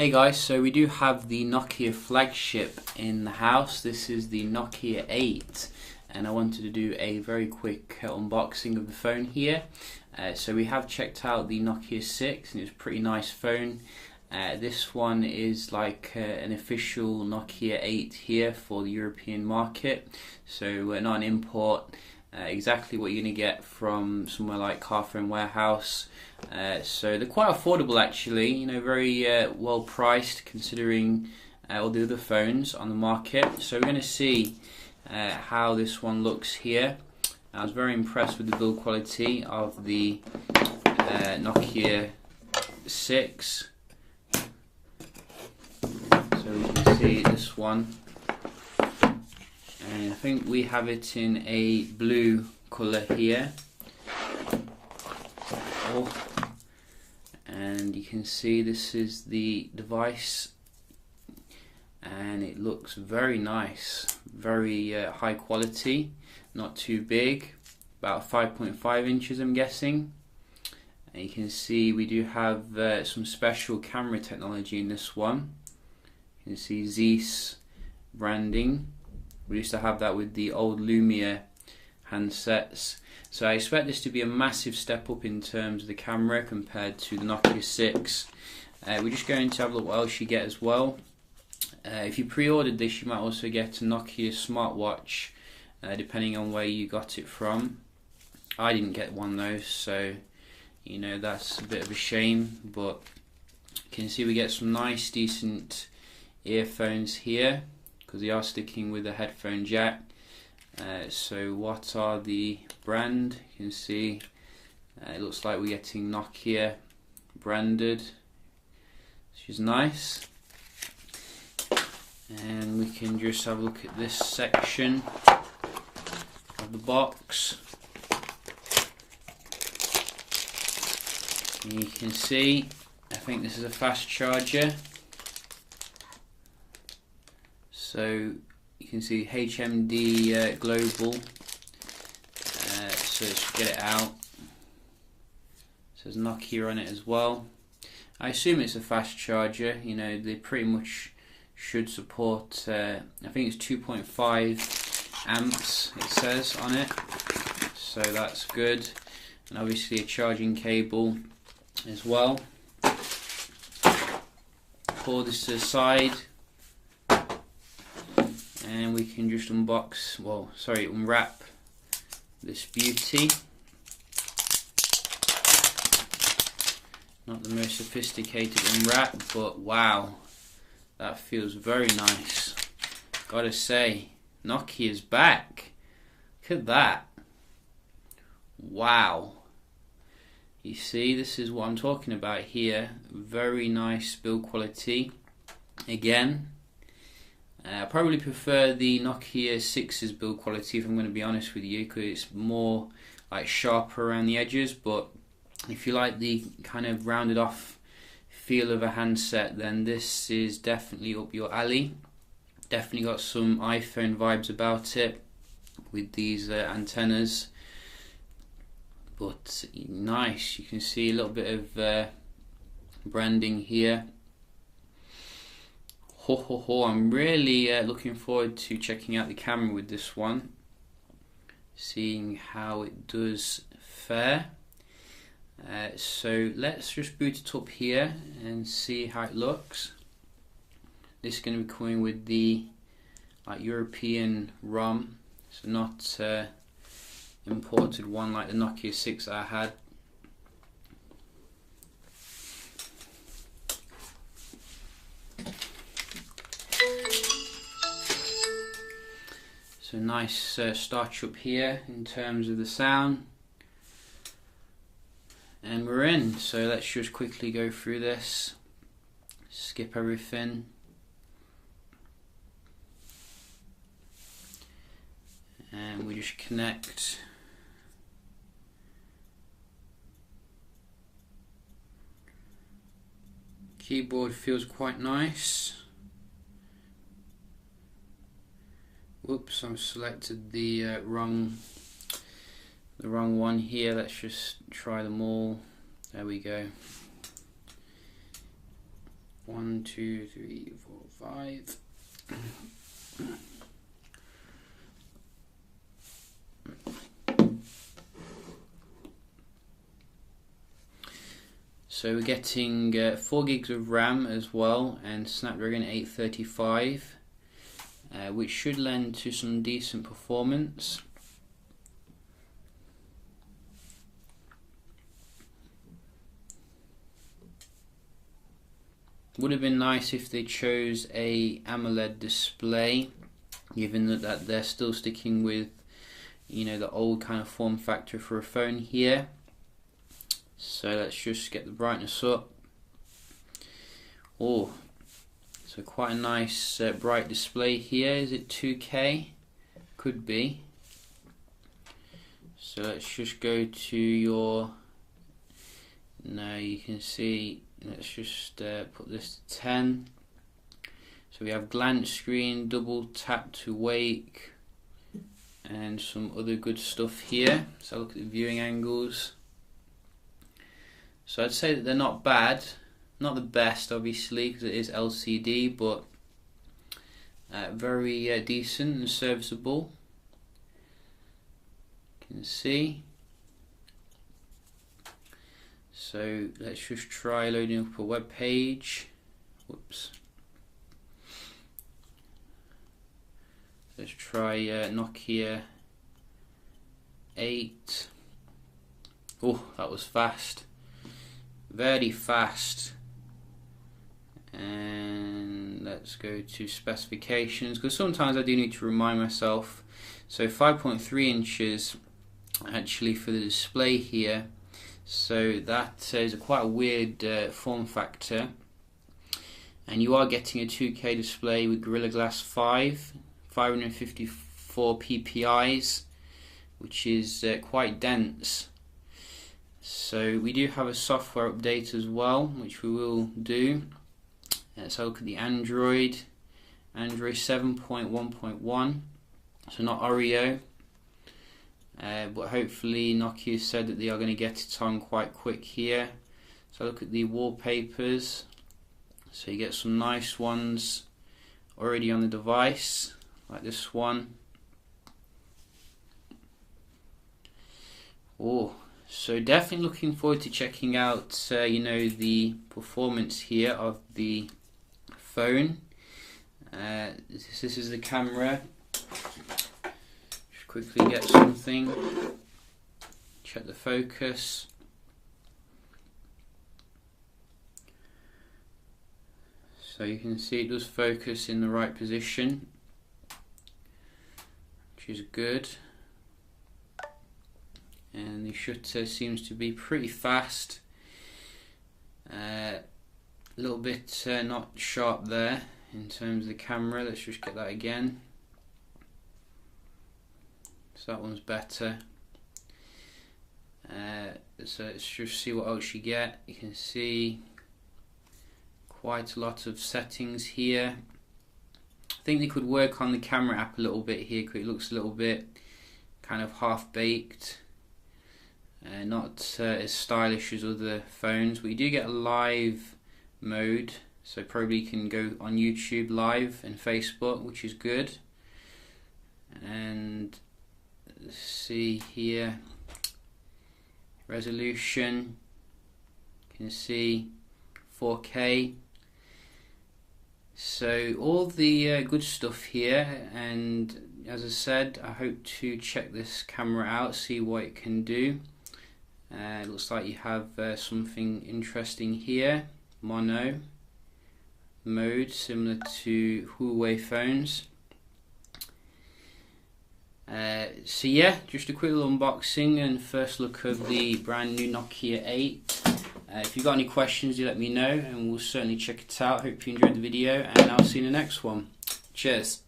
Hey guys, so we do have the Nokia flagship in the house. This is the Nokia 8 and I wanted to do a very quick unboxing of the phone here. So we have checked out the Nokia 6 and it's a pretty nice phone. This one is like an official Nokia 8 here for the European market, so not an import. Exactly what you're going to get from somewhere like Car Phone Warehouse. So they're quite affordable actually, you know, very well priced considering all the other phones on the market. So we're going to see how this one looks here. I was very impressed with the build quality of the Nokia 6. So we can see this one. And I think we have it in a blue colour here. And you can see this is the device and it looks very nice, very high quality, not too big, about 5.5 inches I'm guessing. And you can see we do have some special camera technology in this one. You can see Zeiss branding. We used to have that with the old Lumia handsets. So I expect this to be a massive step up in terms of the camera compared to the Nokia 6. We're just going to have a look what else you get as well. If you pre-ordered this, you might also get a Nokia smartwatch, depending on where you got it from. I didn't get one though, so you know that's a bit of a shame, but you can see we get some nice decent earphones here because they are sticking with a headphone jack. So what are the brand? You can see it looks like we're getting Nokia branded, which is nice. And we can just have a look at this section of the box. And you can see, I think this is a fast charger. So you can see HMD Global, so let's get it out. It says Nokia on it as well. I assume it's a fast charger, you know, they pretty much should support, I think it's 2.5 amps it says on it, so that's good. And obviously a charging cable as well. Pull this to the side. And we can just unwrap this beauty. Not the most sophisticated unwrap, but wow, that feels very nice. Gotta say, Nokia's back. Look at that. Wow. You see, this is what I'm talking about here. Very nice build quality. Again, I probably prefer the Nokia 6's build quality if I'm going to be honest with you, because it's more like sharper around the edges, but if you like the kind of rounded off feel of a handset, then this is definitely up your alley. Definitely got some iPhone vibes about it with these antennas, but nice. You can see a little bit of branding here. I'm really looking forward to checking out the camera with this one, seeing how it does fare. So let's just boot it up here and see how it looks. This is going to be coming with the European ROM, so not imported one like the Nokia 6 I had. So nice starch up here in terms of the sound, and we're in. So let's just quickly go through this, skip everything, and we just connect. Keyboard feels quite nice. Whoops, I've selected the wrong one here. Let's just try them all. There we go. 1, 2, 3, 4, 5. So we're getting 4 gigs of RAM as well, and Snapdragon 835, which should lend to some decent performance. Would have been nice if they chose a AMOLED display, given that they're still sticking with, you know, the old kind of form factor for a phone here. So let's just get the brightness up. Oh, so quite a nice bright display here. Is it 2K? Could be. So let's just go to your, now you can see, let's just put this to 10. So we have glance screen, double tap to wake, and some other good stuff here. So look at the viewing angles. So I'd say that they're not bad, not the best obviously because it is LCD, but very decent and serviceable. You can see. So let's just try loading up a web page. Whoops. Let's try Nokia 8. Oh, that was fast. Very fast. And let's go to specifications, because sometimes I do need to remind myself. So 5.3 inches actually for the display here. So that is quite a weird form factor. And you are getting a 2K display with Gorilla Glass 5, 554 ppi's, which is quite dense. So we do have a software update as well, which we will do. Let's have a look at the Android 7.1.1, so not Oreo, but hopefully Nokia said that they are going to get it on quite quick here. So look at the wallpapers, so you get some nice ones already on the device, like this one. Oh, so definitely looking forward to checking out you know, the performance here of the phone. This is the camera. Just quickly get something, check the focus. So you can see it does focus in the right position, which is good. And the shutter seems to be pretty fast. A little bit not sharp there in terms of the camera. Let's just get that again. So that one's better. So let's just see what else you get. You can see quite a lot of settings here. I think they could work on the camera app a little bit here, because it looks a little bit kind of half-baked. Not as stylish as other phones, but you do get a live mode, so probably you can go on YouTube live and Facebook, which is good. And let's see here, resolution, you can see 4K. So all the good stuff here, and as I said, I hope to check this camera out, see what it can do. It looks like you have something interesting here, mono mode, similar to Huawei phones. So yeah, just a quick little unboxing and first look of the brand new Nokia 8. If you've got any questions, do let me know and we'll certainly check it out. Hope you enjoyed the video, and I'll see you in the next one. Cheers.